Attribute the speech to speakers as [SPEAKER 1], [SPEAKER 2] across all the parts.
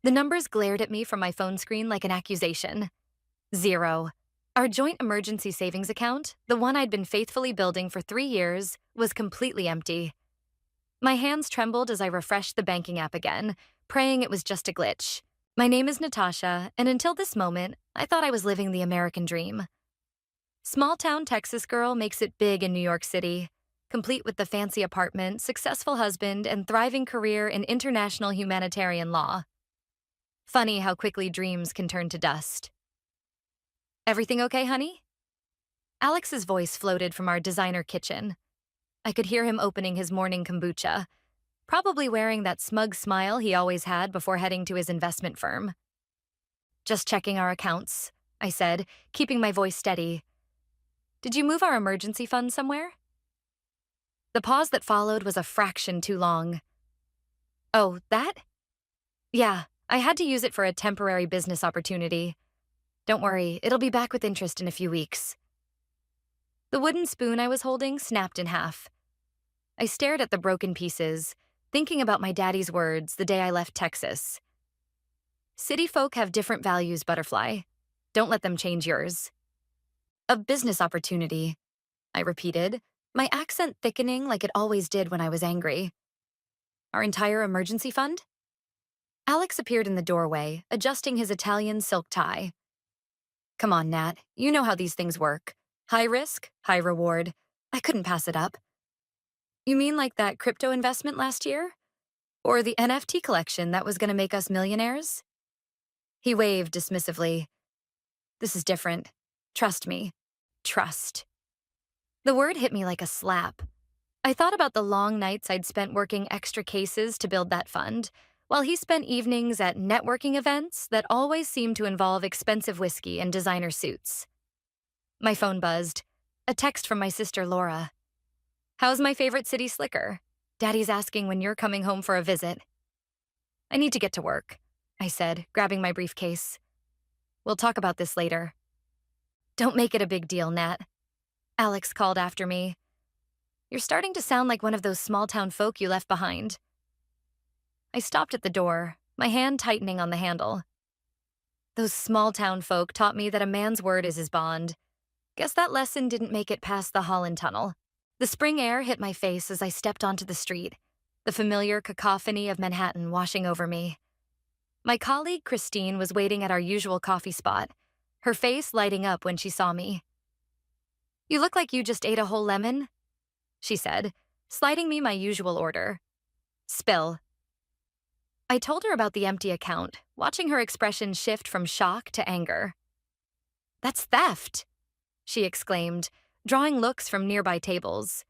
[SPEAKER 1] The numbers glared at me from my phone screen like an accusation. Zero. Our joint emergency savings account, the one I'd been faithfully building for 3 years, was completely empty. My hands trembled as I refreshed the banking app again, praying it was just a glitch. My name is Natasha, and until this moment, I thought I was living the American dream. Small town Texas girl makes it big in New York City, complete with the fancy apartment, successful husband, and thriving career in international humanitarian law. Funny how quickly dreams can turn to dust. Everything okay, honey? Alex's voice floated from our designer kitchen. I could hear him opening his morning kombucha, probably wearing that smug smile he always had before heading to his investment firm. Just checking our accounts, I said, keeping my voice steady. Did you move our emergency fund somewhere? The pause that followed was a fraction too long. Oh, that? Yeah, I had to use it for a temporary business opportunity. Don't worry, it'll be back with interest in a few weeks. The wooden spoon I was holding snapped in half. I stared at the broken pieces, thinking about my daddy's words the day I left Texas. City folk have different values, Butterfly. Don't let them change yours. A business opportunity, I repeated, my accent thickening like it always did when I was angry. Our entire emergency fund? Alex appeared in the doorway, adjusting his Italian silk tie. Come on, Nat, you know how these things work. High risk, high reward. I couldn't pass it up. You mean like that crypto investment last year? Or the NFT collection that was going to make us millionaires? He waved dismissively. This is different. Trust me. Trust. The word hit me like a slap. I thought about the long nights I'd spent working extra cases to build that fund, while he spent evenings at networking events that always seemed to involve expensive whiskey and designer suits. My phone buzzed. A text from my sister Laura. How's my favorite city slicker? Daddy's asking when you're coming home for a visit. I need to get to work, I said, grabbing my briefcase. We'll talk about this later. Don't make it a big deal, Nat. Alex called after me. You're starting to sound like one of those small-town folk you left behind. I stopped at the door, my hand tightening on the handle. Those small-town folk taught me that a man's word is his bond. Guess that lesson didn't make it past the Holland Tunnel. The spring air hit my face as I stepped onto the street, the familiar cacophony of Manhattan washing over me. My colleague Christine was waiting at our usual coffee spot, her face lighting up when she saw me. You look like you just ate a whole lemon, she said, sliding me my usual order. Spill. I told her about the empty account, watching her expression shift from shock to anger. That's theft, she exclaimed, drawing looks from nearby tables.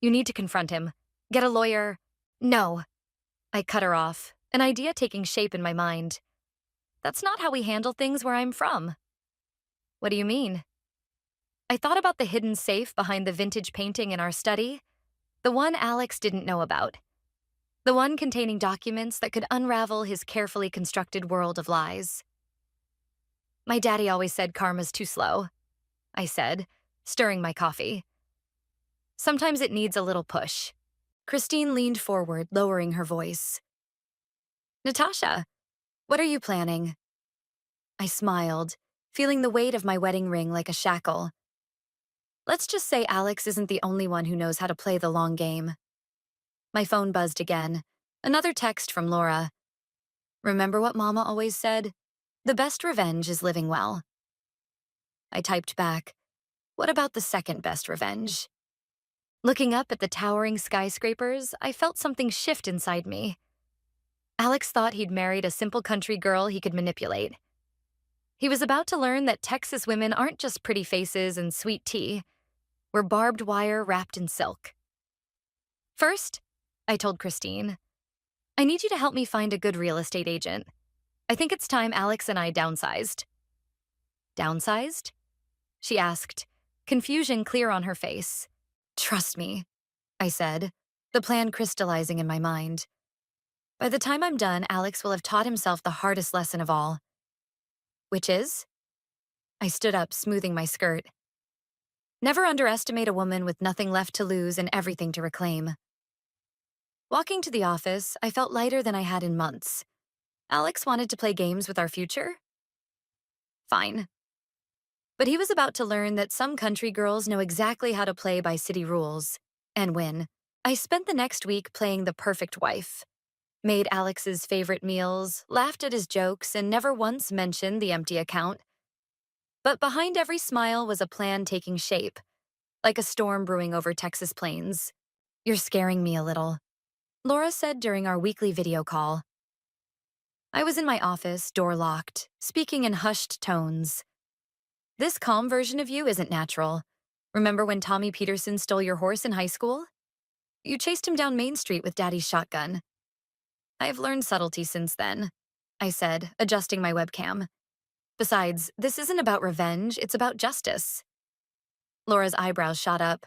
[SPEAKER 1] You need to confront him. Get a lawyer. No. I cut her off, an idea taking shape in my mind. That's not how we handle things where I'm from. What do you mean? I thought about the hidden safe behind the vintage painting in our study, the one Alex didn't know about. The one containing documents that could unravel his carefully constructed world of lies. My daddy always said karma's too slow, I said, stirring my coffee. Sometimes it needs a little push. Christine leaned forward, lowering her voice. Natasha, what are you planning? I smiled, feeling the weight of my wedding ring like a shackle. Let's just say Alex isn't the only one who knows how to play the long game. My phone buzzed again. Another text from Laura. Remember what Mama always said? The best revenge is living well. I typed back, what about the second best revenge? Looking up at the towering skyscrapers, I felt something shift inside me. Alex thought he'd married a simple country girl he could manipulate. He was about to learn that Texas women aren't just pretty faces and sweet tea. We're barbed wire wrapped in silk. First, I told Christine, I need you to help me find a good real estate agent. I think it's time Alex and I downsized. Downsized? She asked, confusion clear on her face. Trust me, I said, the plan crystallizing in my mind. By the time I'm done, Alex will have taught himself the hardest lesson of all. Which is? I stood up, smoothing my skirt. Never underestimate a woman with nothing left to lose and everything to reclaim. Walking to the office, I felt lighter than I had in months. Alex wanted to play games with our future? Fine. But he was about to learn that some country girls know exactly how to play by city rules and win. I spent the next week playing the perfect wife, made Alex's favorite meals, laughed at his jokes, and never once mentioned the empty account. But behind every smile was a plan taking shape, like a storm brewing over Texas plains. You're scaring me a little, Laura said during our weekly video call. I was in my office, door locked, speaking in hushed tones. This calm version of you isn't natural. Remember when Tommy Peterson stole your horse in high school? You chased him down Main Street with Daddy's shotgun. I've learned subtlety since then, I said, adjusting my webcam. Besides, this isn't about revenge, it's about justice. Laura's eyebrows shot up.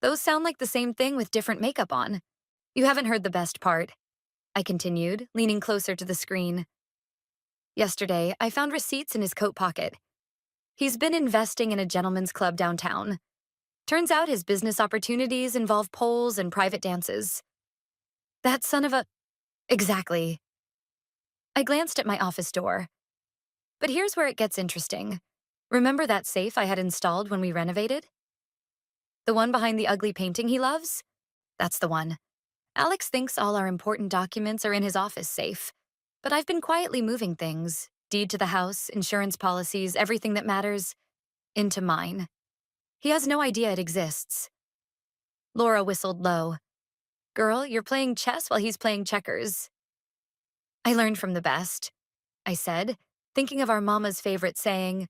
[SPEAKER 1] Those sound like the same thing with different makeup on. You haven't heard the best part, I continued, leaning closer to the screen. Yesterday, I found receipts in his coat pocket. He's been investing in a gentleman's club downtown. Turns out his business opportunities involve poles and private dances. That son of a... Exactly. I glanced at my office door. But here's where it gets interesting. Remember that safe I had installed when we renovated? The one behind the ugly painting he loves? That's the one. Alex thinks all our important documents are in his office safe, but I've been quietly moving things, deed to the house, insurance policies, everything that matters, into mine. He has no idea it exists. Laura whistled low. Girl, you're playing chess while he's playing checkers. I learned from the best, I said, thinking of our mama's favorite saying,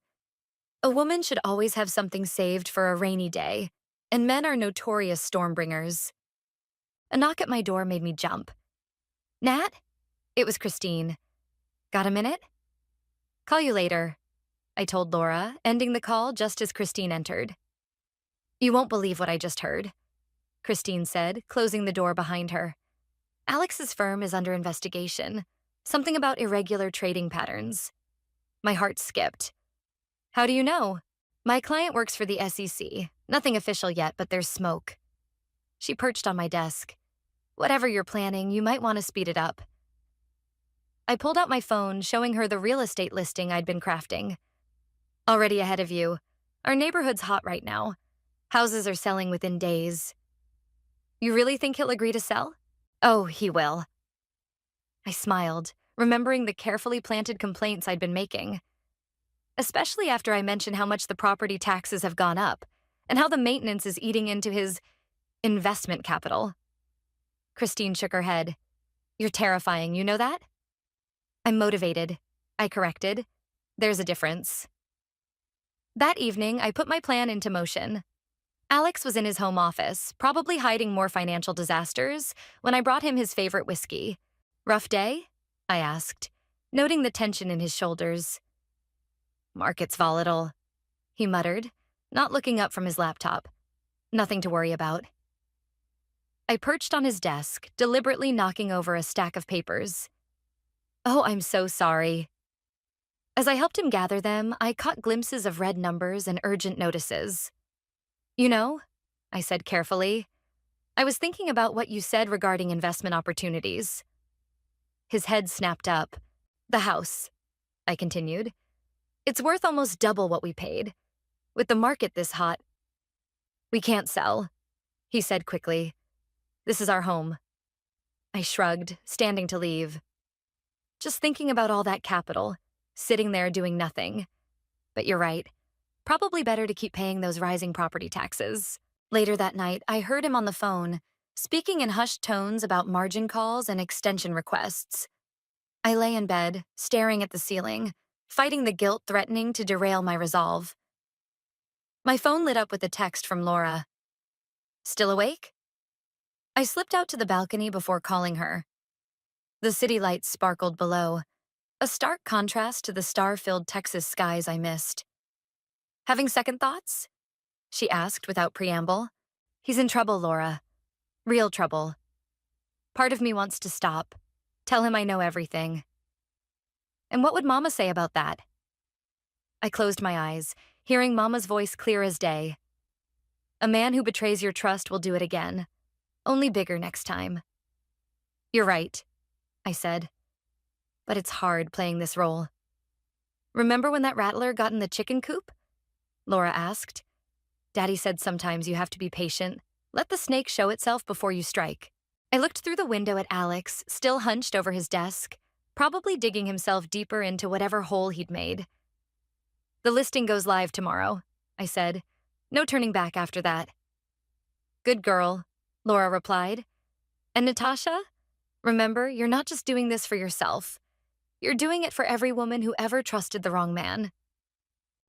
[SPEAKER 1] a woman should always have something saved for a rainy day, and men are notorious stormbringers. A knock at my door made me jump. Nat? It was Christine. Got a minute? Call you later, I told Laura, ending the call just as Christine entered. You won't believe what I just heard, Christine said, closing the door behind her. Alex's firm is under investigation. Something about irregular trading patterns. My heart skipped. How do you know? My client works for the SEC. Nothing official yet, but there's smoke. She perched on my desk. Whatever you're planning, you might want to speed it up. I pulled out my phone, showing her the real estate listing I'd been crafting. Already ahead of you. Our neighborhood's hot right now. Houses are selling within days. You really think he'll agree to sell? Oh, he will. I smiled, remembering the carefully planted complaints I'd been making. Especially after I mentioned how much the property taxes have gone up, and how the maintenance is eating into his investment capital. Christine shook her head. You're terrifying, you know that? I'm motivated, I corrected. There's a difference. That evening, I put my plan into motion. Alex was in his home office, probably hiding more financial disasters, when I brought him his favorite whiskey. Rough day? I asked, noting the tension in his shoulders. Market's volatile, he muttered, not looking up from his laptop. Nothing to worry about. I perched on his desk, deliberately knocking over a stack of papers. Oh, I'm so sorry. As I helped him gather them, I caught glimpses of red numbers and urgent notices. You know, I said carefully, I was thinking about what you said regarding investment opportunities. His head snapped up. The house, I continued. It's worth almost double what we paid. With the market this hot, we can't sell, he said quickly. This is our home. I shrugged, standing to leave. Just thinking about all that capital, sitting there doing nothing. But you're right. Probably better to keep paying those rising property taxes. Later that night, I heard him on the phone, speaking in hushed tones about margin calls and extension requests. I lay in bed, staring at the ceiling, fighting the guilt threatening to derail my resolve. My phone lit up with a text from Laura. Still awake? I slipped out to the balcony before calling her. The city lights sparkled below, a stark contrast to the star-filled Texas skies I missed. Having second thoughts? She asked without preamble. He's in trouble, Laura. Real trouble. Part of me wants to stop. Tell him I know everything. And what would Mama say about that? I closed my eyes, hearing Mama's voice clear as day. A man who betrays your trust will do it again. Only bigger next time. You're right, I said. but it's hard playing this role. Remember when that rattler got in the chicken coop? Laura asked. Daddy said sometimes you have to be patient. Let the snake show itself before you strike. I looked through the window at Alex, still hunched over his desk, probably digging himself deeper into whatever hole he'd made. The listing goes live tomorrow, I said. No turning back after that. Good girl, Laura replied. And Natasha? Remember, you're not just doing this for yourself. You're doing it for every woman who ever trusted the wrong man.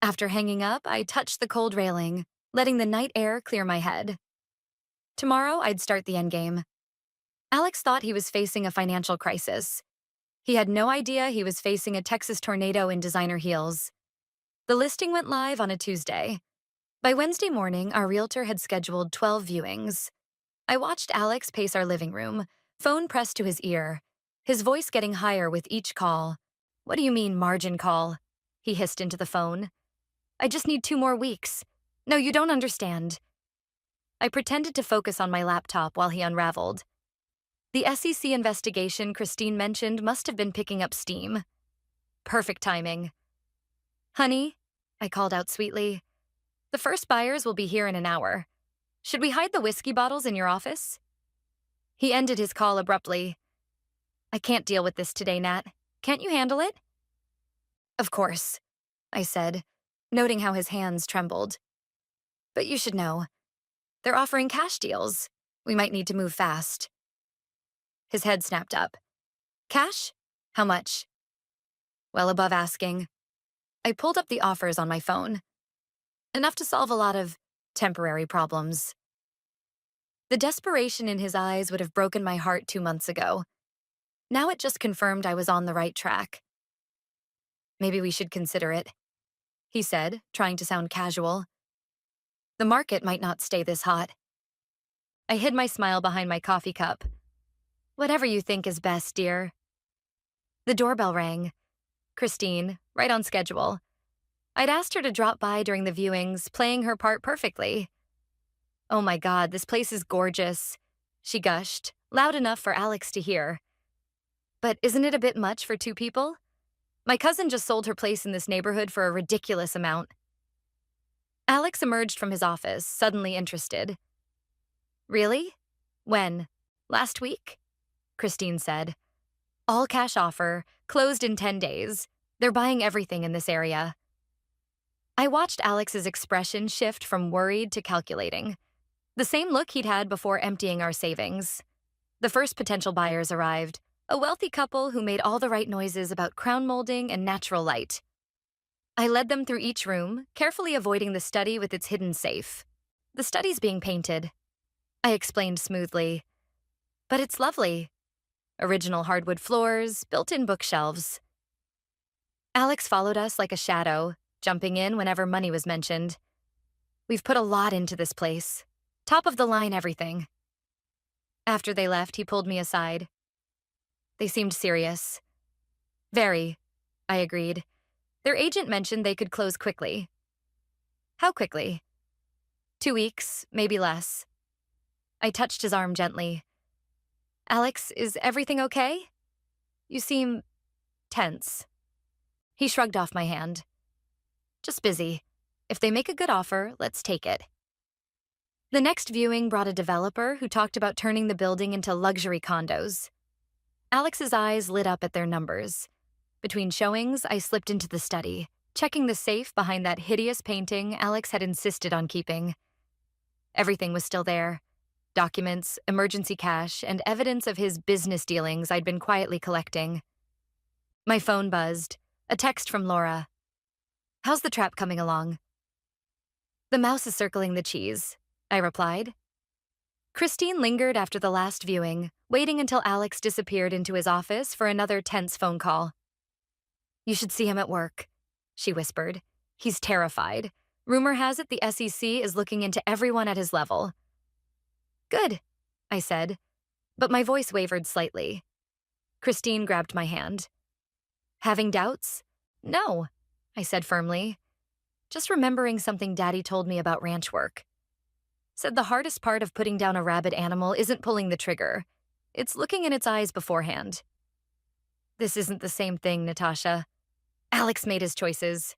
[SPEAKER 1] After hanging up, I touched the cold railing, letting the night air clear my head. Tomorrow, I'd start the endgame. Alex thought he was facing a financial crisis. He had no idea he was facing a Texas tornado in designer heels. The listing went live on a Tuesday. By Wednesday morning, our realtor had scheduled 12 viewings. I watched Alex pace our living room, phone pressed to his ear, his voice getting higher with each call. What do you mean, margin call? He hissed into the phone. I just need 2 more weeks. No, you don't understand. I pretended to focus on my laptop while he unraveled. The SEC investigation Christine mentioned must have been picking up steam. Perfect timing. Honey, I called out sweetly, the first buyers will be here in an hour. Should we hide the whiskey bottles in your office? He ended his call abruptly. I can't deal with this today, Nat. Can't you handle it? Of course, I said, noting how his hands trembled. But you should know. They're offering cash deals. We might need to move fast. His head snapped up. Cash? How much? Well above asking. I pulled up the offers on my phone. Enough to solve a lot of temporary problems. The desperation in his eyes would have broken my heart 2 months ago. Now it just confirmed I was on the right track. Maybe we should consider it, he said, trying to sound casual. The market might not stay this hot. I hid my smile behind my coffee cup. Whatever you think is best, dear. The doorbell rang. Christine, right on schedule. I'd asked her to drop by during the viewings, playing her part perfectly. Oh my God, this place is gorgeous, she gushed, loud enough for Alex to hear. But isn't it a bit much for 2 people? My cousin just sold her place in this neighborhood for a ridiculous amount. Alex emerged from his office, suddenly interested. Really? When? Last week? Christine said. All cash offer, closed in 10 days. They're buying everything in this area. I watched Alex's expression shift from worried to calculating. The same look he'd had before emptying our savings. The first potential buyers arrived, a wealthy couple who made all the right noises about crown molding and natural light. I led them through each room, carefully avoiding the study with its hidden safe. The study's being painted, I explained smoothly. But it's lovely. Original hardwood floors, built-in bookshelves. Alex followed us like a shadow, jumping in whenever money was mentioned. We've put a lot into this place. Top of the line everything. After they left, he pulled me aside. They seemed serious. Very, I agreed. Their agent mentioned they could close quickly. How quickly? 2 weeks, maybe less. I touched his arm gently. Alex, is everything okay? You seem tense. He shrugged off my hand. Just busy. If they make a good offer, let's take it. The next viewing brought a developer who talked about turning the building into luxury condos. Alex's eyes lit up at their numbers. Between showings, I slipped into the study, checking the safe behind that hideous painting Alex had insisted on keeping. Everything was still there. Documents, emergency cash, and evidence of his business dealings I'd been quietly collecting. My phone buzzed. A text from Laura. How's the trap coming along? The mouse is circling the cheese, I replied. Christine lingered after the last viewing, waiting until Alex disappeared into his office for another tense phone call. You should see him at work, she whispered. He's terrified. Rumor has it the SEC is looking into everyone at his level. Good, I said, but my voice wavered slightly. Christine grabbed my hand. Having doubts? No, I said firmly. Just remembering something Daddy told me about ranch work. Said the hardest part of putting down a rabid animal isn't pulling the trigger. It's looking in its eyes beforehand. This isn't the same thing, Natasha. Alex made his choices.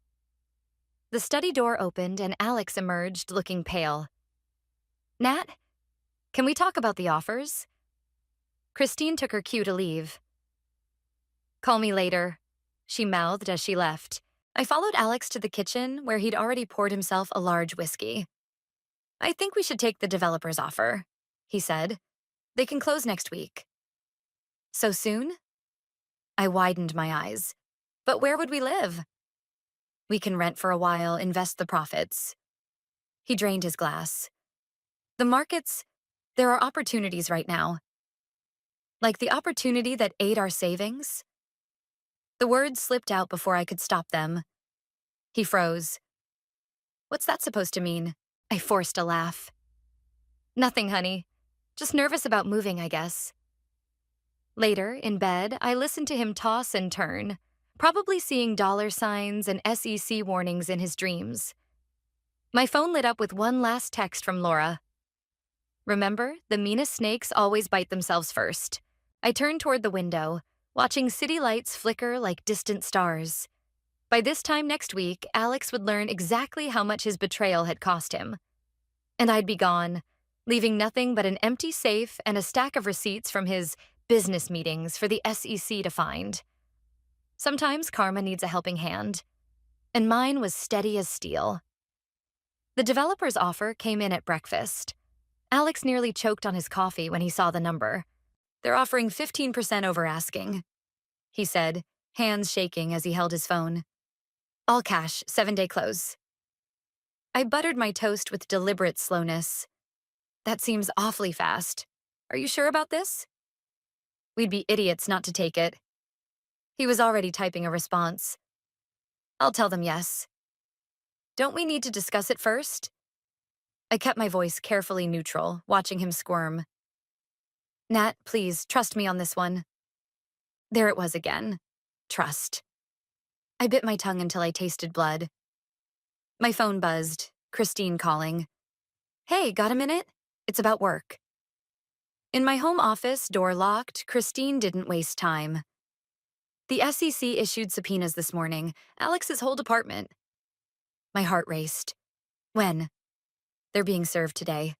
[SPEAKER 1] The study door opened and Alex emerged looking pale. Nat, can we talk about the offers? Christine took her cue to leave. Call me later, she mouthed as she left. I followed Alex to the kitchen where he'd already poured himself a large whiskey. I think we should take the developer's offer, he said. They can close next week. So soon? I widened my eyes. But where would we live? We can rent for a while, invest the profits. He drained his glass. The markets, there are opportunities right now. Like the opportunity that ate our savings? The words slipped out before I could stop them. He froze. What's that supposed to mean? I forced a laugh. Nothing, honey. Just nervous about moving, I guess. Later, in bed, I listened to him toss and turn, probably seeing dollar signs and SEC warnings in his dreams. My phone lit up with one last text from Laura. Remember, the meanest snakes always bite themselves first. I turned toward the window, watching city lights flicker like distant stars. By this time next week, Alex would learn exactly how much his betrayal had cost him. And I'd be gone, leaving nothing but an empty safe and a stack of receipts from his business meetings for the SEC to find. Sometimes karma needs a helping hand, and mine was steady as steel. The developer's offer came in at breakfast. Alex nearly choked on his coffee when he saw the number. They're offering 15% over asking, he said, hands shaking as he held his phone. All cash, 7-day close. I buttered my toast with deliberate slowness. That seems awfully fast. Are you sure about this? We'd be idiots not to take it. He was already typing a response. I'll tell them yes. Don't we need to discuss it first? I kept my voice carefully neutral, watching him squirm. Nat, please, trust me on this one. There it was again. Trust. I bit my tongue until I tasted blood. My phone buzzed, Christine calling. Hey, got a minute? It's about work. In my home office, door locked, Christine didn't waste time. The SEC issued subpoenas this morning, Alex's whole department. My heart raced. When? They're being served today.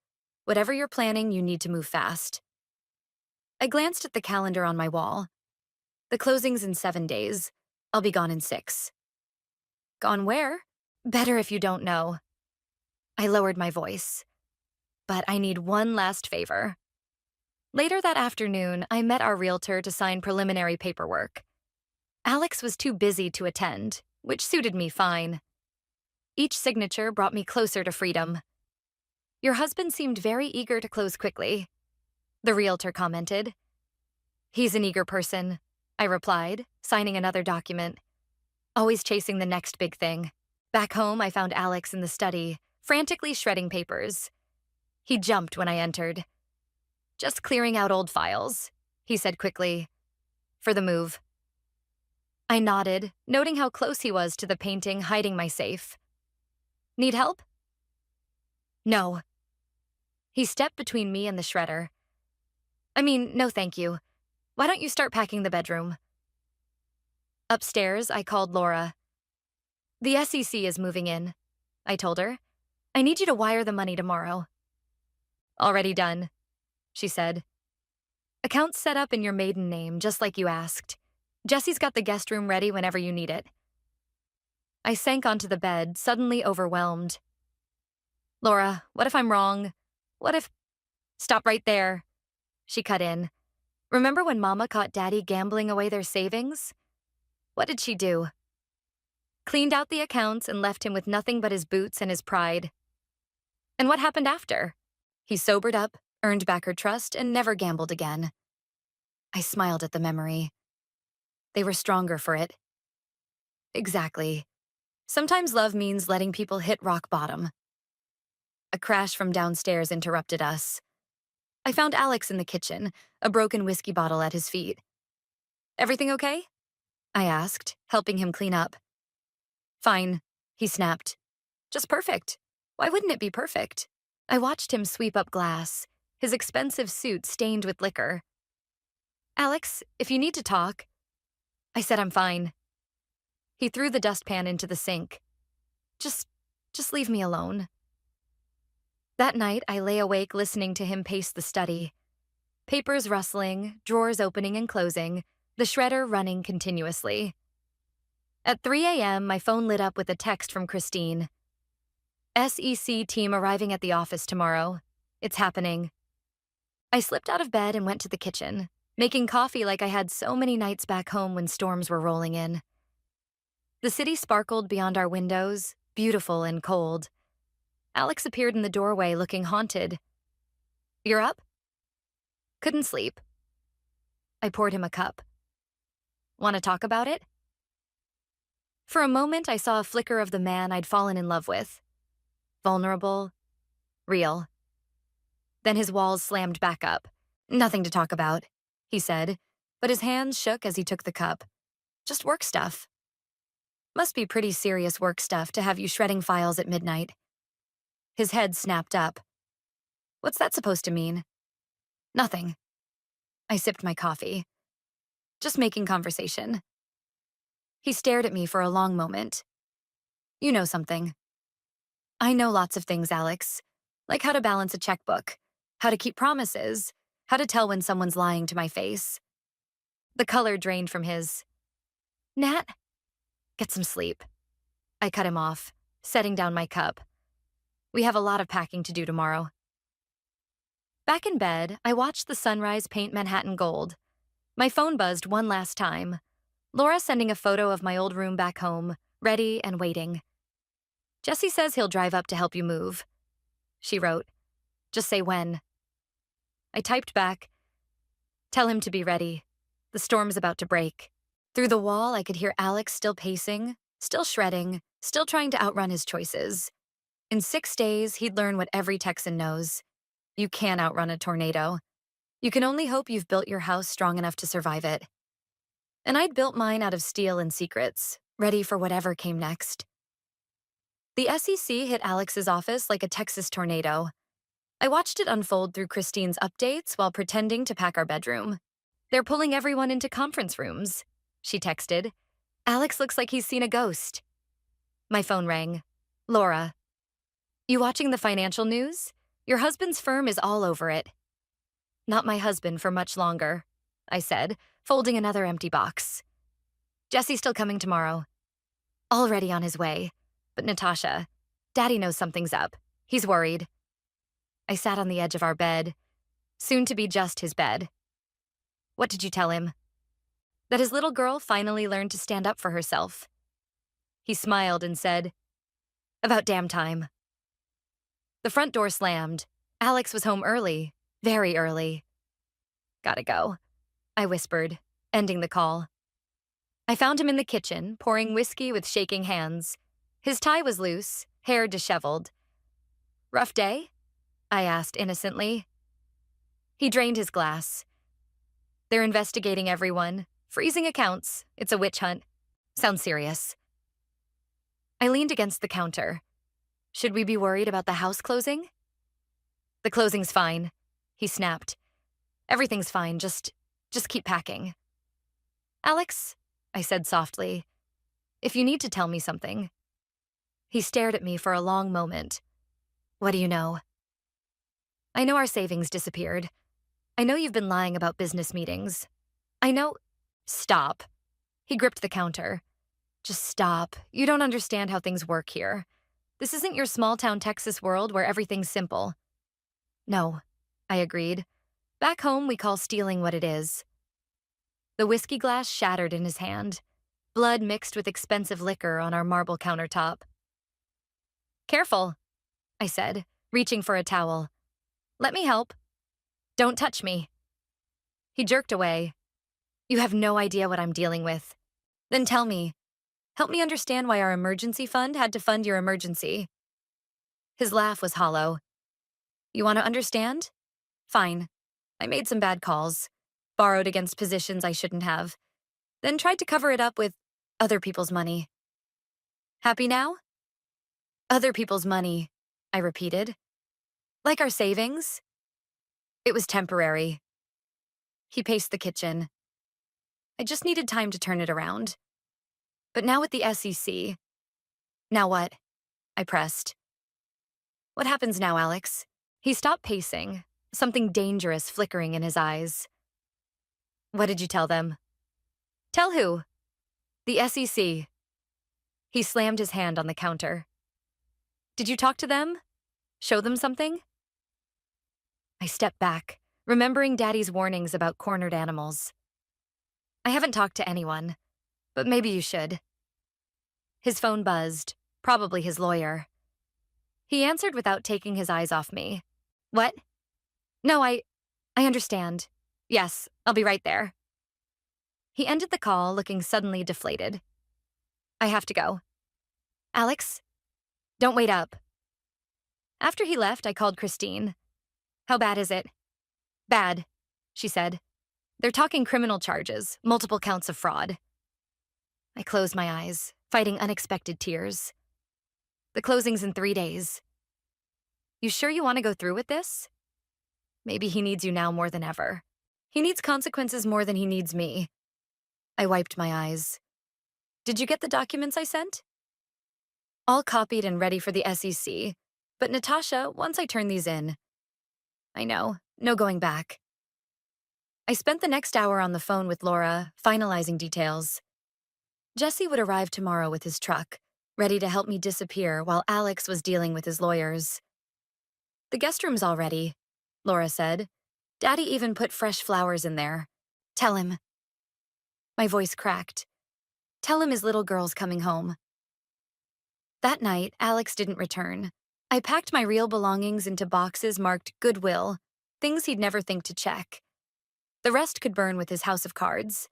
[SPEAKER 1] Whatever you're planning, you need to move fast. I glanced at the calendar on my wall. The closing's in 7 days. I'll be gone in 6. Gone where? Better if you don't know. I lowered my voice. But I need one last favor. Later that afternoon, I met our realtor to sign preliminary paperwork. Alex was too busy to attend, which suited me fine. Each signature brought me closer to freedom. Your husband seemed very eager to close quickly, the realtor commented. He's an eager person, I replied, signing another document. Always chasing the next big thing. Back home, I found Alex in the study, frantically shredding papers. He jumped when I entered. Just clearing out old files, he said quickly. For the move. I nodded, noting how close he was to the painting hiding my safe. Need help? No. He stepped between me and the shredder. No thank you. Why don't you start packing the bedroom? Upstairs, I called Laura. The SEC is moving in, I told her. I need you to wire the money tomorrow. Already done, she said. Account's set up in your maiden name, just like you asked. Jesse's got the guest room ready whenever you need it. I sank onto the bed, suddenly overwhelmed. Laura, what if I'm wrong? What if... Stop right there, she cut in. Remember when Mama caught Daddy gambling away their savings? What did she do? Cleaned out the accounts and left him with nothing but his boots and his pride. And what happened after? He sobered up, earned back her trust, and never gambled again. I smiled at the memory. They were stronger for it. Exactly. Sometimes love means letting people hit rock bottom. A crash from downstairs interrupted us. I found Alex in the kitchen, a broken whiskey bottle at his feet. Everything okay? I asked, helping him clean up. Fine, he snapped. Just perfect. Why wouldn't it be perfect? I watched him sweep up glass, his expensive suit stained with liquor. Alex, if you need to talk. I said I'm fine. He threw the dustpan into the sink. Just, just leave me alone. That night, I lay awake listening to him pace the study. Papers rustling, drawers opening and closing, the shredder running continuously. At 3 a.m., my phone lit up with a text from Christine. SEC team arriving at the office tomorrow. It's happening. I slipped out of bed and went to the kitchen, making coffee like I had so many nights back home when storms were rolling in. The city sparkled beyond our windows, beautiful and cold. Alex appeared in the doorway looking haunted. You're up? Couldn't sleep. I poured him a cup. Want to talk about it? For a moment, I saw a flicker of the man I'd fallen in love with. Vulnerable, real. Then his walls slammed back up. Nothing to talk about, he said, but his hands shook as he took the cup. Just work stuff. Must be pretty serious work stuff to have you shredding files at midnight. His head snapped up. What's that supposed to mean? Nothing. I sipped my coffee. Just making conversation. He stared at me for a long moment. You know something. I know lots of things, Alex. Like how to balance a checkbook, how to keep promises, how to tell when someone's lying to my face. The color drained from his. Nat, get some sleep. I cut him off, setting down my cup. We have a lot of packing to do tomorrow. Back in bed, I watched the sunrise paint Manhattan gold. My phone buzzed one last time. Laura sending a photo of my old room back home, ready and waiting. Jesse says he'll drive up to help you move. She wrote, just say when. I typed back, tell him to be ready. The storm's about to break. Through the wall, I could hear Alex still pacing, still shredding, still trying to outrun his choices. In 6 days, he'd learn what every Texan knows. You can't outrun a tornado. You can only hope you've built your house strong enough to survive it. And I'd built mine out of steel and secrets, ready for whatever came next. The SEC hit Alex's office like a Texas tornado. I watched it unfold through Christine's updates while pretending to pack our bedroom. They're pulling everyone into conference rooms, she texted. Alex looks like he's seen a ghost. My phone rang. Laura. You watching the financial news? Your husband's firm is all over it. Not my husband for much longer, I said, folding another empty box. Jesse's still coming tomorrow. Already on his way. But Natasha, Daddy knows something's up. He's worried. I sat on the edge of our bed, soon to be just his bed. What did you tell him? That his little girl finally learned to stand up for herself. He smiled and said, about damn time. The front door slammed. Alex was home early, very early. Gotta go, I whispered, ending the call. I found him in the kitchen, pouring whiskey with shaking hands. His tie was loose, hair disheveled. Rough day? I asked innocently. He drained his glass. They're investigating everyone, freezing accounts. It's a witch hunt. Sounds serious. I leaned against the counter. Should we be worried about the house closing? The closing's fine, he snapped. Everything's fine, just keep packing. Alex, I said softly, if you need to tell me something. He stared at me for a long moment. What do you know? I know our savings disappeared. I know you've been lying about business meetings. I know— Stop. He gripped the counter. Just stop. You don't understand how things work here. This isn't your small-town Texas world where everything's simple. No, I agreed. Back home, we call stealing what it is. The whiskey glass shattered in his hand. Blood mixed with expensive liquor on our marble countertop. Careful, I said, reaching for a towel. Let me help. Don't touch me. He jerked away. You have no idea what I'm dealing with. Then tell me. Help me understand why our emergency fund had to fund your emergency. His laugh was hollow. You want to understand? Fine. I made some bad calls, borrowed against positions I shouldn't have, then tried to cover it up with other people's money. Happy now? Other people's money, I repeated. Like our savings? It was temporary. He paced the kitchen. I just needed time to turn it around. But now with the SEC. Now what? I pressed. What happens now, Alex? He stopped pacing, something dangerous flickering in his eyes. What did you tell them? Tell who? The SEC. He slammed his hand on the counter. Did you talk to them? Show them something? I stepped back, remembering Daddy's warnings about cornered animals. I haven't talked to anyone, but maybe you should. His phone buzzed, probably his lawyer. He answered without taking his eyes off me. What? No, I understand. Yes, I'll be right there. He ended the call looking suddenly deflated. I have to go. Alex? Don't wait up. After he left, I called Christine. How bad is it? Bad, she said. They're talking criminal charges, multiple counts of fraud. I closed my eyes, fighting unexpected tears. The closing's in 3 days. You sure you want to go through with this? Maybe he needs you now more than ever. He needs consequences more than he needs me. I wiped my eyes. Did you get the documents I sent? All copied and ready for the SEC. But Natasha, once I turn these in. I know, no going back. I spent the next hour on the phone with Laura, finalizing details. Jesse would arrive tomorrow with his truck, ready to help me disappear while Alex was dealing with his lawyers. The guest room's all ready, Laura said. Daddy even put fresh flowers in there. Tell him. My voice cracked. Tell him his little girl's coming home. That night, Alex didn't return. I packed my real belongings into boxes marked Goodwill, things he'd never think to check. The rest could burn with his house of cards.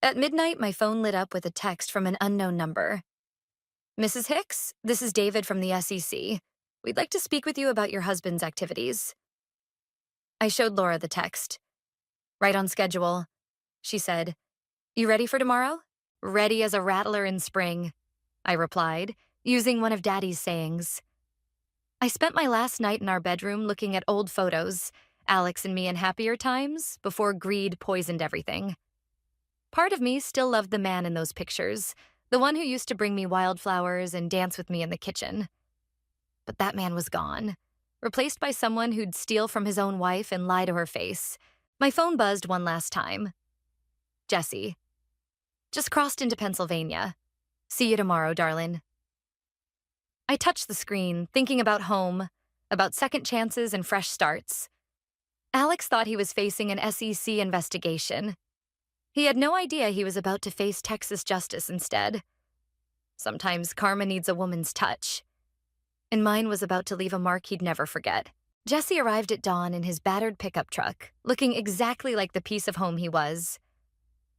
[SPEAKER 1] At midnight, my phone lit up with a text from an unknown number. Mrs. Hicks, this is David from the SEC. We'd like to speak with you about your husband's activities. I showed Laura the text. Right on schedule, she said. You ready for tomorrow? Ready as a rattler in spring, I replied, using one of Daddy's sayings. I spent my last night in our bedroom looking at old photos, Alex and me in happier times, before greed poisoned everything. Part of me still loved the man in those pictures, the one who used to bring me wildflowers and dance with me in the kitchen. But that man was gone, replaced by someone who'd steal from his own wife and lie to her face. My phone buzzed one last time. Jesse. Just crossed into Pennsylvania. See you tomorrow, darling. I touched the screen, thinking about home, about second chances and fresh starts. Alex thought he was facing an SEC investigation. He had no idea he was about to face Texas justice instead. Sometimes karma needs a woman's touch. And mine was about to leave a mark he'd never forget. Jesse arrived at dawn in his battered pickup truck, looking exactly like the piece of home he was.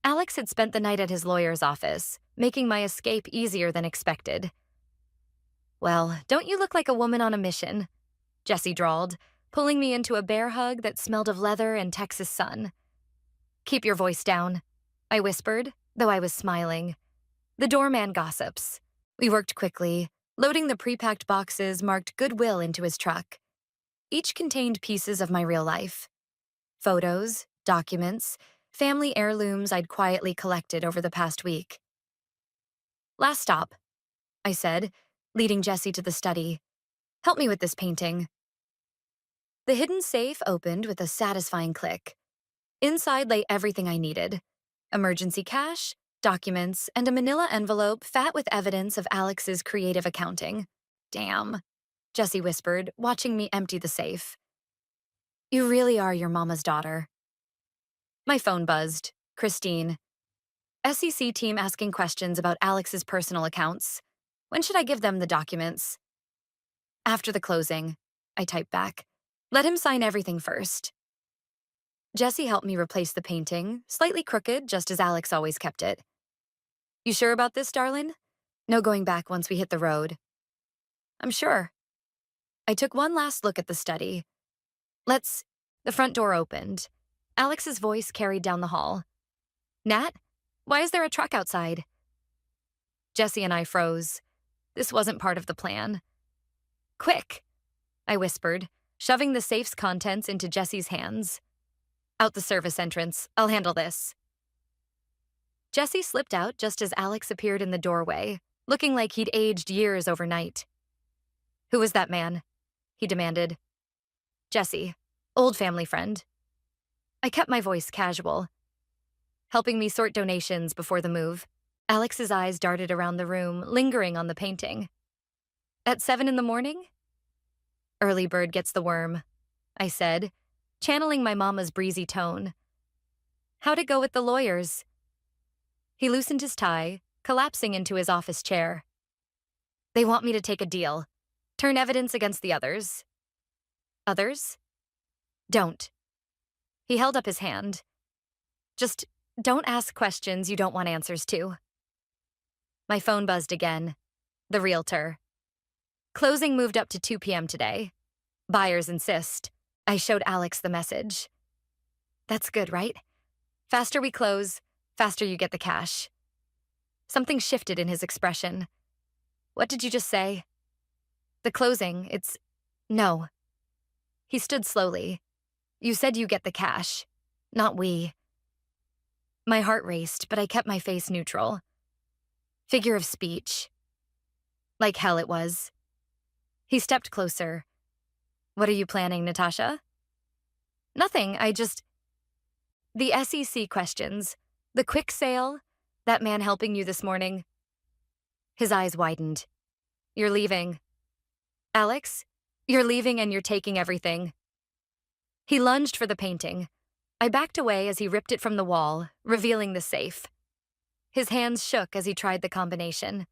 [SPEAKER 1] Alex had spent the night at his lawyer's office, making my escape easier than expected. Well, don't you look like a woman on a mission? Jesse drawled, pulling me into a bear hug that smelled of leather and Texas sun. Keep your voice down, I whispered, though I was smiling. The doorman gossips. We worked quickly, loading the pre-packed boxes marked Goodwill into his truck. Each contained pieces of my real life. Photos, documents, family heirlooms I'd quietly collected over the past week. Last stop, I said, leading Jesse to the study. Help me with this painting. The hidden safe opened with a satisfying click. Inside lay everything I needed. Emergency cash, documents, and a manila envelope fat with evidence of Alex's creative accounting. Damn, Jesse whispered, watching me empty the safe. You really are your mama's daughter. My phone buzzed. Christine. SEC team asking questions about Alex's personal accounts. When should I give them the documents? After the closing, I typed back. Let him sign everything first. Jesse helped me replace the painting, slightly crooked, just as Alex always kept it. You sure about this, darling? No going back once we hit the road. I'm sure. I took one last look at the study. The front door opened. Alex's voice carried down the hall. Nat, why is there a truck outside? Jesse and I froze. This wasn't part of the plan. Quick, I whispered, shoving the safe's contents into Jesse's hands. Out the service entrance. I'll handle this. Jesse slipped out just as Alex appeared in the doorway, looking like he'd aged years overnight. "Who was that man?" he demanded. "Jesse, old family friend." I kept my voice casual. "Helping me sort donations before the move." Alex's eyes darted around the room, lingering on the painting. "At 7 in the morning?" "Early bird gets the worm," I said, channeling my mama's breezy tone. "How'd it go with the lawyers?" He loosened his tie, collapsing into his office chair. "They want me to take a deal. Turn evidence against the others." "Others?" "Don't." He held up his hand. "Just don't ask questions you don't want answers to." My phone buzzed again. The realtor. "Closing moved up to 2 p.m. today. Buyers insist." I showed Alex the message. "That's good, right? Faster we close, faster you get the cash." Something shifted in his expression. "What did you just say?" "The closing, it's... No." He stood slowly. "You said you get the cash, not we." My heart raced, but I kept my face neutral. Figure of speech. Like hell it was. He stepped closer. "What are you planning, Natasha?" "Nothing, The SEC questions. The quick sale. That man helping you this morning." His eyes widened. "You're leaving." "Alex, you're leaving and you're taking everything." He lunged for the painting. I backed away as he ripped it from the wall, revealing the safe. His hands shook as he tried the combination.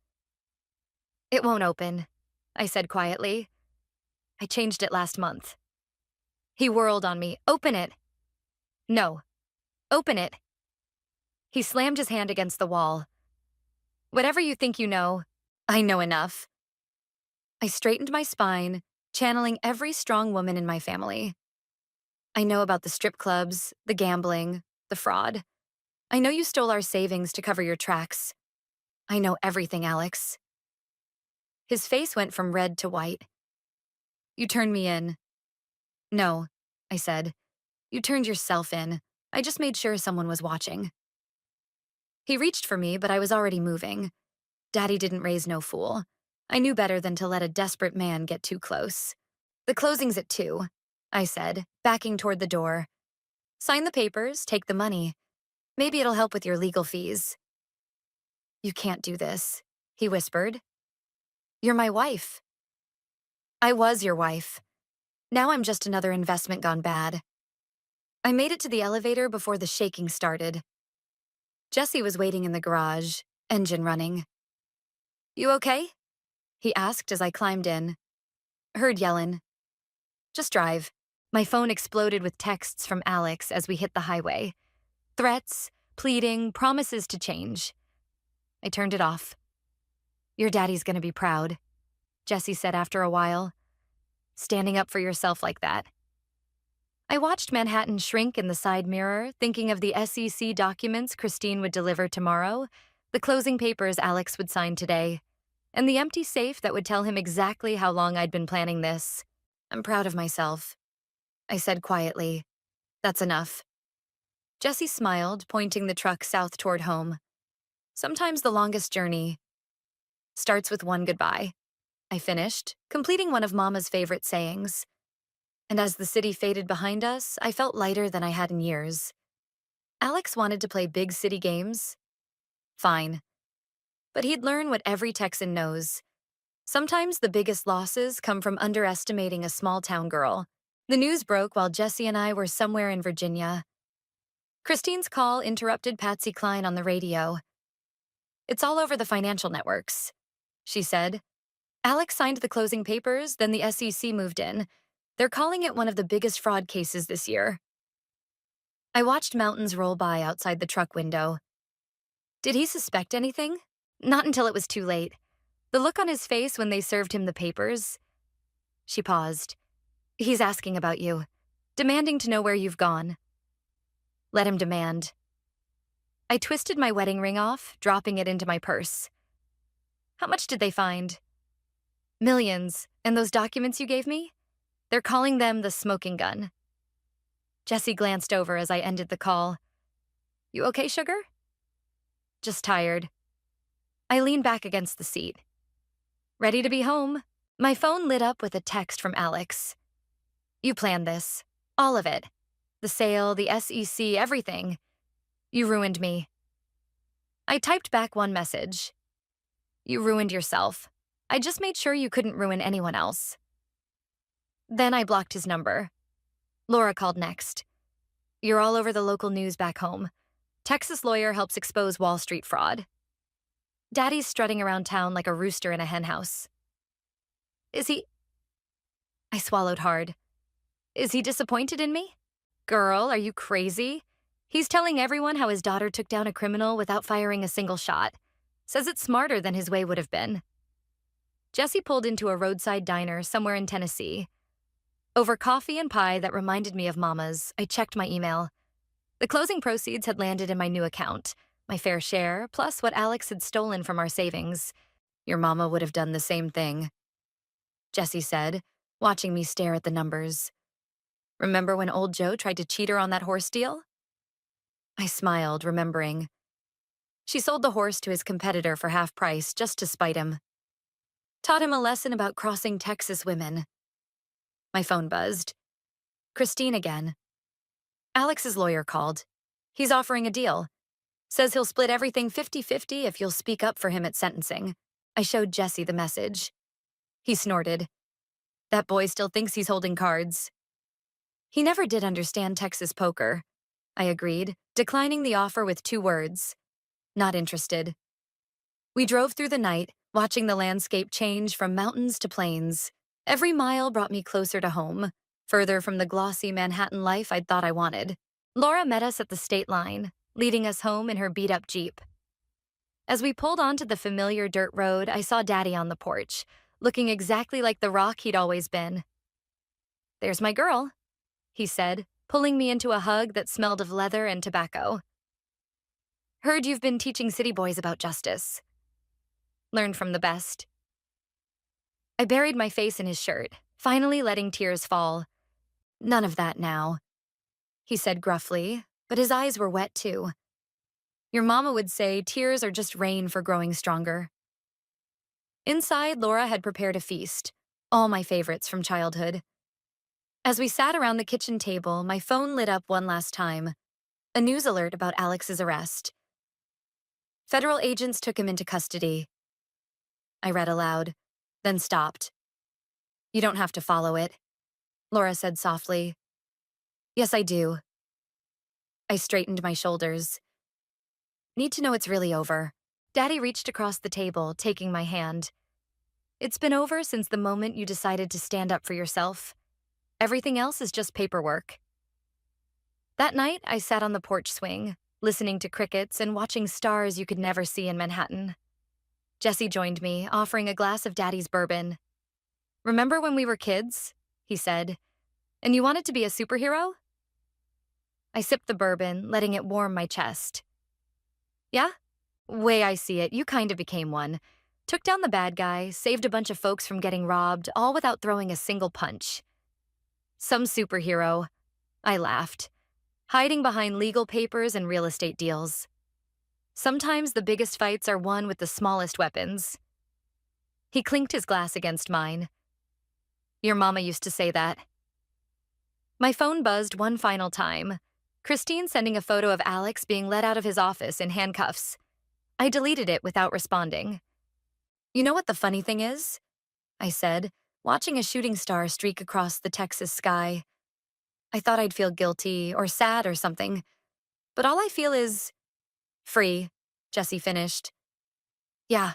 [SPEAKER 1] "It won't open," I said quietly. "I changed it last month." He whirled on me. "Open it." "No. Open it." He slammed his hand against the wall. "Whatever you think you know, I know enough." I straightened my spine, channeling every strong woman in my family. "I know about the strip clubs, the gambling, the fraud. I know you stole our savings to cover your tracks. I know everything, Alex." His face went from red to white. "You turned me in." "No," I said. "You turned yourself in. I just made sure someone was watching." He reached for me, but I was already moving. Daddy didn't raise no fool. I knew better than to let a desperate man get too close. "The closing's at 2, I said, backing toward the door. "Sign the papers, take the money. Maybe it'll help with your legal fees." "You can't do this," he whispered. "You're my wife." "I was your wife. Now I'm just another investment gone bad." I made it to the elevator before the shaking started. Jesse was waiting in the garage, engine running. "You okay?" he asked as I climbed in. "Heard yellin'." "Just drive." My phone exploded with texts from Alex as we hit the highway. Threats, pleading, promises to change. I turned it off. "Your daddy's gonna be proud," Jesse said after a while. "Standing up for yourself like that." I watched Manhattan shrink in the side mirror, thinking of the SEC documents Christine would deliver tomorrow, the closing papers Alex would sign today, and the empty safe that would tell him exactly how long I'd been planning this. "I'm proud of myself," I said quietly. "That's enough." Jesse smiled, pointing the truck south toward home. "Sometimes the longest journey starts with one goodbye," I finished, completing one of Mama's favorite sayings. And as the city faded behind us, I felt lighter than I had in years. Alex wanted to play big city games. Fine. But he'd learn what every Texan knows. Sometimes the biggest losses come from underestimating a small-town girl. The news broke while Jesse and I were somewhere in Virginia. Christine's call interrupted Patsy Cline on the radio. "It's all over the financial networks," she said. "Alex signed the closing papers, then the SEC moved in. They're calling it one of the biggest fraud cases this year." I watched mountains roll by outside the truck window. Did he suspect anything? Not until it was too late. The look on his face when they served him the papers. She paused. "He's asking about you, demanding to know where you've gone." "Let him demand." I twisted my wedding ring off, dropping it into my purse. "How much did they find?" "Millions. And those documents you gave me? They're calling them the smoking gun." Jesse glanced over as I ended the call. "You okay, sugar?" just tired. I leaned back against the seat. Ready to be home? My phone lit up with a text from Alex. You planned this. All of it. The sale, the SEC, everything. You ruined me. I typed back one message. You ruined yourself. I just made sure you couldn't ruin anyone else. Then I blocked his number. Laura called next. You're all over the local news back home. Texas lawyer helps expose Wall Street fraud. Daddy's strutting around town like a rooster in a henhouse. Is he... I swallowed hard. Is he disappointed in me? Girl, are you crazy? He's telling everyone how his daughter took down a criminal without firing a single shot. Says it's smarter than his way would have been. Jesse pulled into a roadside diner somewhere in Tennessee. Over coffee and pie that reminded me of Mama's, I checked my email. The closing proceeds had landed in my new account, my fair share, plus what Alex had stolen from our savings. Your mama would have done the same thing, Jesse said, watching me stare at the numbers. Remember when old Joe tried to cheat her on that horse deal? I smiled, remembering. She sold the horse to his competitor for half price just to spite him. Taught him a lesson about crossing Texas women. My phone buzzed. Christine again. Alex's lawyer called. He's offering a deal. Says he'll split everything 50-50 if you'll speak up for him at sentencing. I showed Jesse the message. He snorted. That boy still thinks he's holding cards. He never did understand Texas poker. I agreed, declining the offer with 2 words. Not interested. We drove through the night, watching the landscape change from mountains to plains. Every mile brought me closer to home, further from the glossy Manhattan life I'd thought I wanted. Laura met us at the state line, leading us home in her beat-up Jeep. As we pulled onto the familiar dirt road, I saw Daddy on the porch, looking exactly like the rock he'd always been. There's my girl, he said, pulling me into a hug that smelled of leather and tobacco. Heard you've been teaching city boys about justice. Learned from the best. I buried my face in his shirt, finally letting tears fall. None of that now, he said gruffly, but his eyes were wet too. Your mama would say tears are just rain for growing stronger. Inside, Laura had prepared a feast, all my favorites from childhood. As we sat around the kitchen table, my phone lit up one last time. A news alert about Alex's arrest. Federal agents took him into custody. I read aloud, then stopped. You don't have to follow it, Laura said softly. Yes, I do. I straightened my shoulders. Need to know it's really over. Daddy reached across the table, taking my hand. It's been over since the moment you decided to stand up for yourself. Everything else is just paperwork. That night, I sat on the porch swing, listening to crickets and watching stars you could never see in Manhattan. Jesse joined me, offering a glass of Daddy's bourbon. Remember when we were kids? He said. And you wanted to be a superhero? I sipped the bourbon, letting it warm my chest. Yeah? Way I see it, you kind of became one. Took down the bad guy, saved a bunch of folks from getting robbed, all without throwing a single punch. Some superhero. I laughed, hiding behind legal papers and real estate deals. Sometimes the biggest fights are won with the smallest weapons. He clinked his glass against mine. Your mama used to say that. My phone buzzed one final time. Christine sending a photo of Alex being let out of his office in handcuffs. I deleted it without responding. You know what the funny thing is? I said, watching a shooting star streak across the Texas sky. I thought I'd feel guilty or sad or something, but all I feel is free, Jesse finished. Yeah.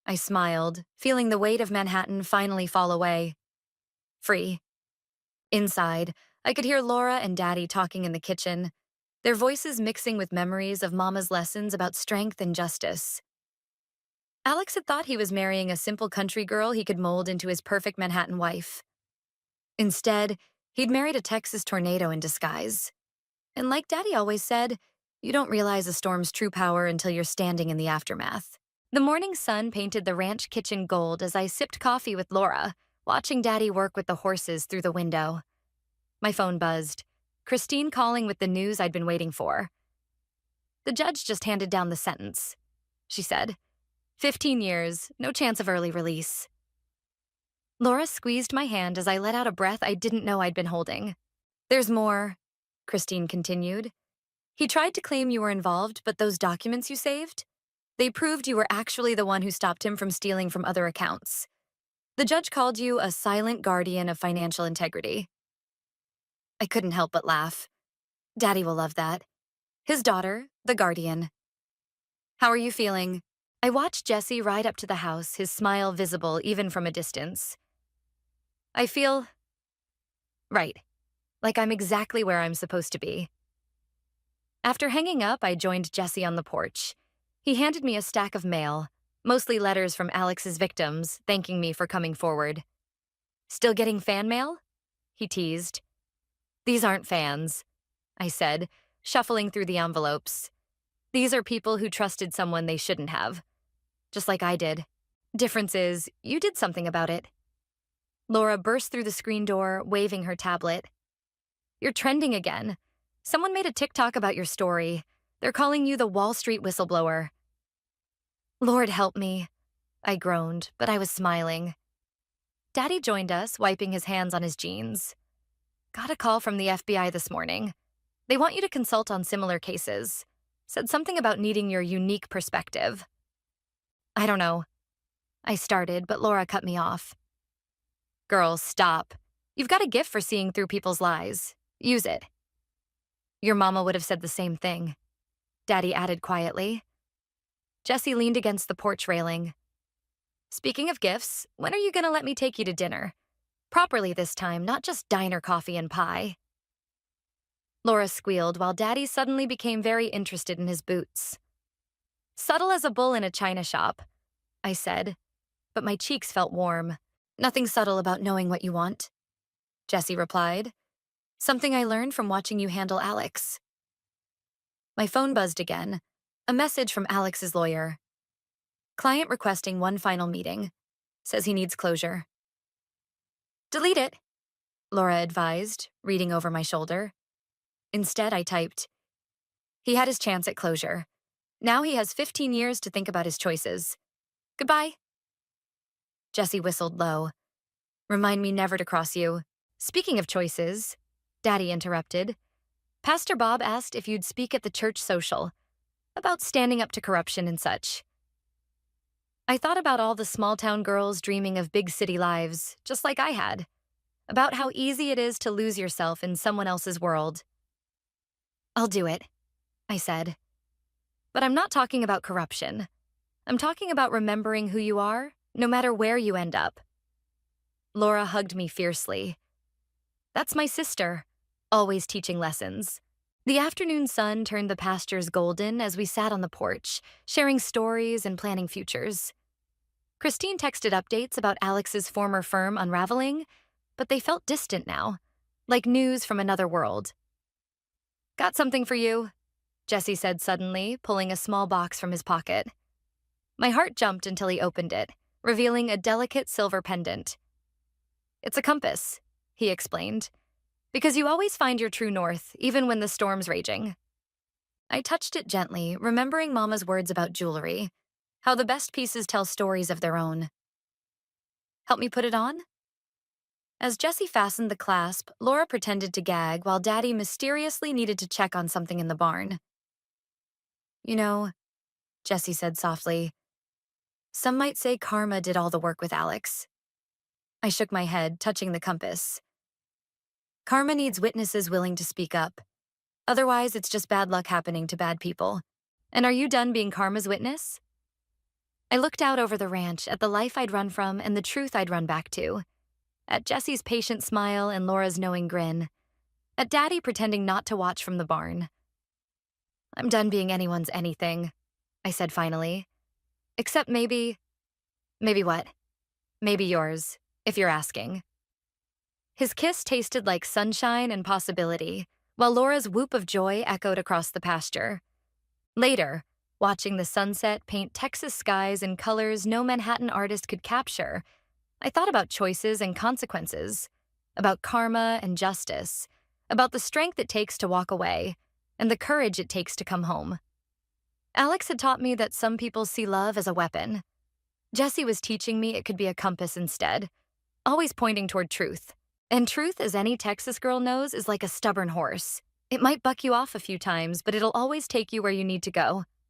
[SPEAKER 1] I smiled, feeling the weight of Manhattan finally fall away. Free. Inside, I could hear Laura and Daddy talking in the kitchen, their voices mixing with memories of Mama's lessons about strength and justice. Alex had thought he was marrying a simple country girl he could mold into his perfect Manhattan wife. Instead, he'd married a Texas tornado in disguise. And like Daddy always said, you don't realize a storm's true power until you're standing in the aftermath. The morning sun painted the ranch kitchen gold as I sipped coffee with Laura, watching Daddy work with the horses through the window. My phone buzzed. Christine calling with the news I'd been waiting for. The judge just handed down the sentence, she said. 15 years, no chance of early release. Laura squeezed my hand as I let out a breath I didn't know I'd been holding. There's more, Christine continued. He tried to claim you were involved, but those documents you saved? They proved you were actually the one who stopped him from stealing from other accounts. The judge called you a silent guardian of financial integrity. I couldn't help but laugh. Daddy will love that. His daughter, the guardian. How are you feeling? I watched Jesse ride up to the house, his smile visible even from a distance. I feel right, like I'm exactly where I'm supposed to be. After hanging up, I joined Jesse on the porch. He handed me a stack of mail, mostly letters from Alex's victims, thanking me for coming forward. Still getting fan mail? He teased. These aren't fans, I said, shuffling through the envelopes. These are people who trusted someone they shouldn't have. Just like I did. Difference is, you did something about it. Laura burst through the screen door, waving her tablet. You're trending again. Someone made a TikTok about your story. They're calling you the Wall Street whistleblower. Lord help me, I groaned, but I was smiling. Daddy joined us, wiping his hands on his jeans. Got a call from the FBI this morning. They want you to consult on similar cases. Said something about needing your unique perspective. I don't know. I started, but Laura cut me off. Girl, stop. You've got a gift for seeing through people's lies. Use it. Your mama would have said the same thing, Daddy added quietly. Jesse leaned against the porch railing. Speaking of gifts, when are you gonna let me take you to dinner? Properly this time, not just diner coffee and pie. Laura squealed while Daddy suddenly became very interested in his boots. Subtle as a bull in a china shop, I said, but my cheeks felt warm. Nothing subtle about knowing what you want, Jesse replied. Something I learned from watching you handle Alex. My phone buzzed again. A message from Alex's lawyer. Client requesting one final meeting. Says he needs closure. Delete it, Laura advised, reading over my shoulder. Instead, I typed. He had his chance at closure. Now he has 15 years to think about his choices. Goodbye. Jesse whistled low. Remind me never to cross you. Speaking of choices, Daddy interrupted. Pastor Bob asked if you'd speak at the church social, about standing up to corruption and such. I thought about all the small-town girls dreaming of big city lives, just like I had, about how easy it is to lose yourself in someone else's world. I'll do it, I said. But I'm not talking about corruption. I'm talking about remembering who you are, no matter where you end up. Laura hugged me fiercely. That's my sister, always teaching lessons. The afternoon sun turned the pastures golden as we sat on the porch, sharing stories and planning futures. Christine texted updates about Alex's former firm unraveling, but they felt distant now, like news from another world. Got something for you, Jesse said suddenly, pulling a small box from his pocket. My heart jumped until he opened it, revealing a delicate silver pendant. It's a compass, he explained, because you always find your true north, even when the storm's raging. I touched it gently, remembering Mama's words about jewelry, how the best pieces tell stories of their own. Help me put it on? As Jesse fastened the clasp, Laura pretended to gag while Daddy mysteriously needed to check on something in the barn. You know, Jesse said softly, some might say karma did all the work with Alex. I shook my head, touching the compass. Karma needs witnesses willing to speak up. Otherwise, it's just bad luck happening to bad people. And are you done being karma's witness? I looked out over the ranch at the life I'd run from and the truth I'd run back to. At Jesse's patient smile and Laura's knowing grin. At Daddy pretending not to watch from the barn. I'm done being anyone's anything, I said finally. Except maybe what? Maybe yours, if you're asking. His kiss tasted like sunshine and possibility, while Laura's whoop of joy echoed across the pasture. Later, watching the sunset paint Texas skies in colors no Manhattan artist could capture, I thought about choices and consequences, about karma and justice, about the strength it takes to walk away, and the courage it takes to come home. Alex had taught me that some people see love as a weapon. Jesse was teaching me it could be a compass instead, always pointing toward truth. And truth, as any Texas girl knows, is like a stubborn horse. It might buck you off a few times, but it'll always take you where you need to go.